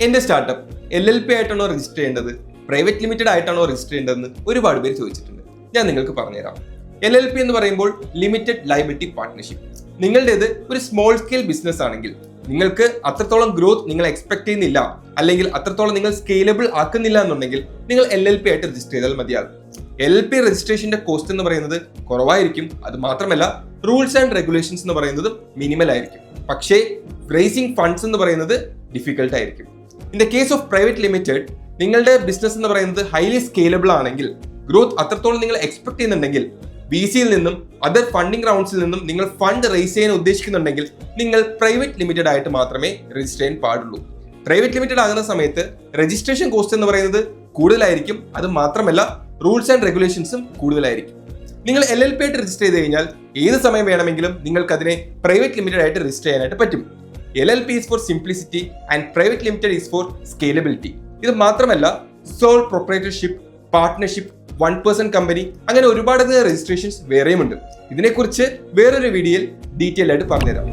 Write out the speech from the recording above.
എന്റെ startup LLP ആയിട്ടാണോ register ചെയ്യേണ്ടത്, പ്രൈവറ്റ് ലിമിറ്റഡ് ആയിട്ടാണോ രജിസ്റ്റർ ചെയ്യേണ്ടതെന്ന് ഒരുപാട് പേര് ചോദിച്ചിട്ടുണ്ട്. ഞാൻ നിങ്ങൾക്ക് പറഞ്ഞുതരാം. LLP എന്ന് പറയുമ്പോൾ ലിമിറ്റഡ് ലയബിലിറ്റി പാർട്ട്ണർഷിപ്പ്. നിങ്ങളുടേത് ഒരു സ്മോൾ സ്കെയിൽ ബിസിനസ് ആണെങ്കിൽ, നിങ്ങൾക്ക് അത്രത്തോളം ഗ്രോത്ത് നിങ്ങൾ എക്സ്പെക്ട് ചെയ്യുന്നില്ല, അല്ലെങ്കിൽ അത്രത്തോളം നിങ്ങൾ സ്കെയിലബിൾ ആക്കുന്നില്ല എന്നുണ്ടെങ്കിൽ നിങ്ങൾ LLP ആയിട്ട് രജിസ്റ്റർ ചെയ്താൽ മതിയാകും. LLP രജിസ്ട്രേഷന്റെ കോസ്റ്റ് എന്ന് പറയുന്നത് കുറവായിരിക്കും. അത് മാത്രമല്ല, റൂൾസ് ആൻഡ് റെഗുലേഷൻസ് എന്ന് പറയുന്നത് മിനിമൽ ആയിരിക്കും. പക്ഷേ റേസിംഗ് ഫണ്ട്സ് എന്ന് പറയുന്നത് ഡിഫിക്കൽട്ട് ആയിരിക്കും. In the case of private limited, നിങ്ങളുടെ ബിസിനസ് എന്ന് പറയുന്നത് ഹൈലി സ്കെയിലബിൾ ആണെങ്കിൽ, ഗ്രോത്ത് അത്രത്തോളം നിങ്ങൾ എക്സ്പെക്ട് ചെയ്യുന്നുണ്ടെങ്കിൽ, VCയിൽ നിന്നും അതർ ഫണ്ടിംഗ് റൗണ്ട്സിൽ നിന്നും നിങ്ങൾ ഫണ്ട് റേസ് ചെയ്യാൻ ഉദ്ദേശിക്കുന്നുണ്ടെങ്കിൽ നിങ്ങൾ പ്രൈവറ്റ് ലിമിറ്റഡ് ആയിട്ട് മാത്രമേ രജിസ്റ്റർ ചെയ്യാൻ പാടുള്ളൂ. പ്രൈവറ്റ് ലിമിറ്റഡ് ആകുന്ന സമയത്ത് രജിസ്ട്രേഷൻ കോസ്റ്റ് എന്ന് പറയുന്നത് കൂടുതലായിരിക്കും. അത് മാത്രമല്ല, റൂൾസ് ആൻഡ് റെഗുലേഷൻസും കൂടുതലായിരിക്കും. നിങ്ങൾ LLP ആയിട്ട് രജിസ്റ്റർ ചെയ്ത് കഴിഞ്ഞാൽ ഏത് സമയം വേണമെങ്കിലും നിങ്ങൾക്ക് അതിനെ പ്രൈവറ്റ് ലിമിറ്റഡ് ആയിട്ട് രജിസ്റ്റർ ചെയ്യാനായിട്ട് പറ്റും. LLP is for simplicity and private limited is for scalability. ഇത് മാത്രമല്ല, സോൾ പ്രൊപ്രൈറ്റർഷിപ്പ്, പാർട്ട്ണർഷിപ്പ്, 1% കമ്പനി, അങ്ങനെ ഒരുപാട് രജിസ്ട്രേഷൻസ് വേറെയുമുണ്ട്. ഇതിനെക്കുറിച്ച് വേറൊരു വീഡിയോയിൽ ഡീറ്റെയിൽ ആയിട്ട് പറഞ്ഞുതരാം.